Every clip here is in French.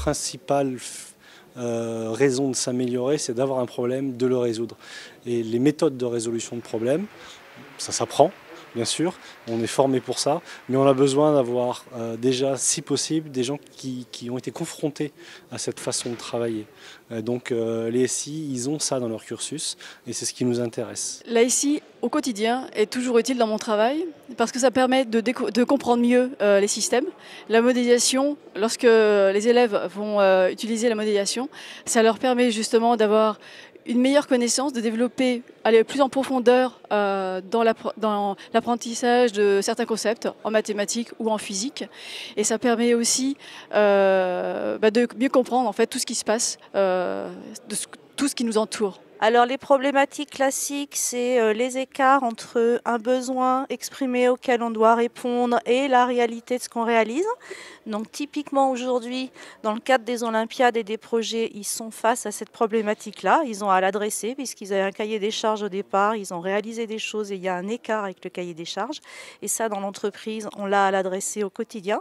principale raison de s'améliorer, c'est d'avoir un problème, de le résoudre. Et les méthodes de résolution de problèmes, ça s'apprend. Bien sûr, on est formé pour ça, mais on a besoin d'avoir déjà, si possible, des gens qui ont été confrontés à cette façon de travailler. Donc les SI, ils ont ça dans leur cursus et c'est ce qui nous intéresse. L'IC au quotidien est toujours utile dans mon travail parce que ça permet de comprendre mieux les systèmes. La modélisation, lorsque les élèves vont utiliser la modélisation, ça leur permet justement d'avoir une meilleure connaissance, de développer, aller plus en profondeur dans l'apprentissage de certains concepts en mathématiques ou en physique. Et ça permet aussi de mieux comprendre en fait tout ce qui se passe, tout ce qui nous entoure. Alors les problématiques classiques, c'est les écarts entre un besoin exprimé auquel on doit répondre et la réalité de ce qu'on réalise. Donc typiquement aujourd'hui, dans le cadre des Olympiades et des projets, ils sont face à cette problématique-là. Ils ont à l'adresser puisqu'ils avaient un cahier des charges au départ, ils ont réalisé des choses et il y a un écart avec le cahier des charges. Et ça, dans l'entreprise, on l'a à l'adresser au quotidien.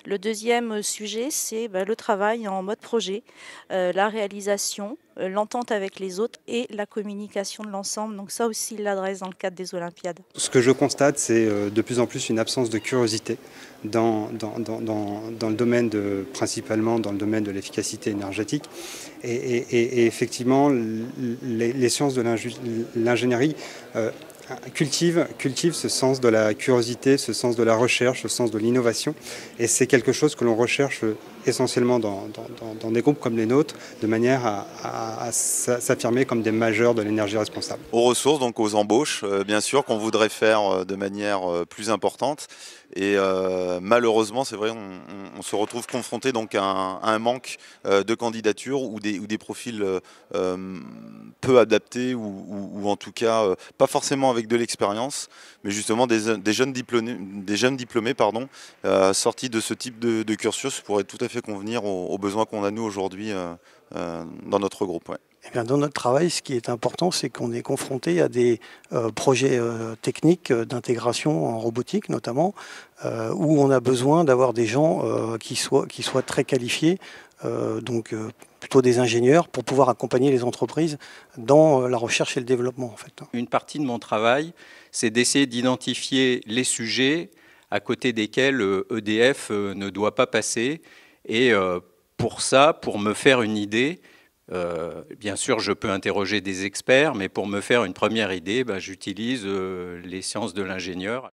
Le deuxième sujet, c'est le travail en mode projet, la réalisation, l'entente avec les autres et la communication de l'ensemble. Donc ça aussi, il l'adresse dans le cadre des Olympiades. Ce que je constate, c'est de plus en plus une absence de curiosité dans le domaine principalement dans le domaine de l'efficacité énergétique. Et effectivement, les sciences de l'ingénierie cultivent ce sens de la curiosité, ce sens de la recherche, ce sens de l'innovation. Et c'est quelque chose que l'on recherche essentiellement dans des groupes comme les nôtres, de manière à s'affirmer comme des majeurs de l'énergie responsable. Aux ressources, donc aux embauches, bien sûr, qu'on voudrait faire de manière plus importante. Et malheureusement, c'est vrai, on se retrouve confronté donc à un manque de candidatures ou des profils peu adaptés ou en tout cas pas forcément avec de l'expérience, mais justement des jeunes diplômés sortis de ce type de cursus pourraient tout à fait convenir aux besoins qu'on a nous aujourd'hui dans notre groupe. Ouais. Eh bien, dans notre travail, ce qui est important, c'est qu'on est confronté à des projets techniques d'intégration en robotique notamment, où on a besoin d'avoir des gens qui soient très qualifiés, donc plutôt des ingénieurs, pour pouvoir accompagner les entreprises dans la recherche et le développement. En fait. Une partie de mon travail, c'est d'essayer d'identifier les sujets à côté desquels EDF ne doit pas passer. Et pour ça, pour me faire une idée, bien sûr, je peux interroger des experts, mais pour me faire une première idée, j'utilise les sciences de l'ingénieur.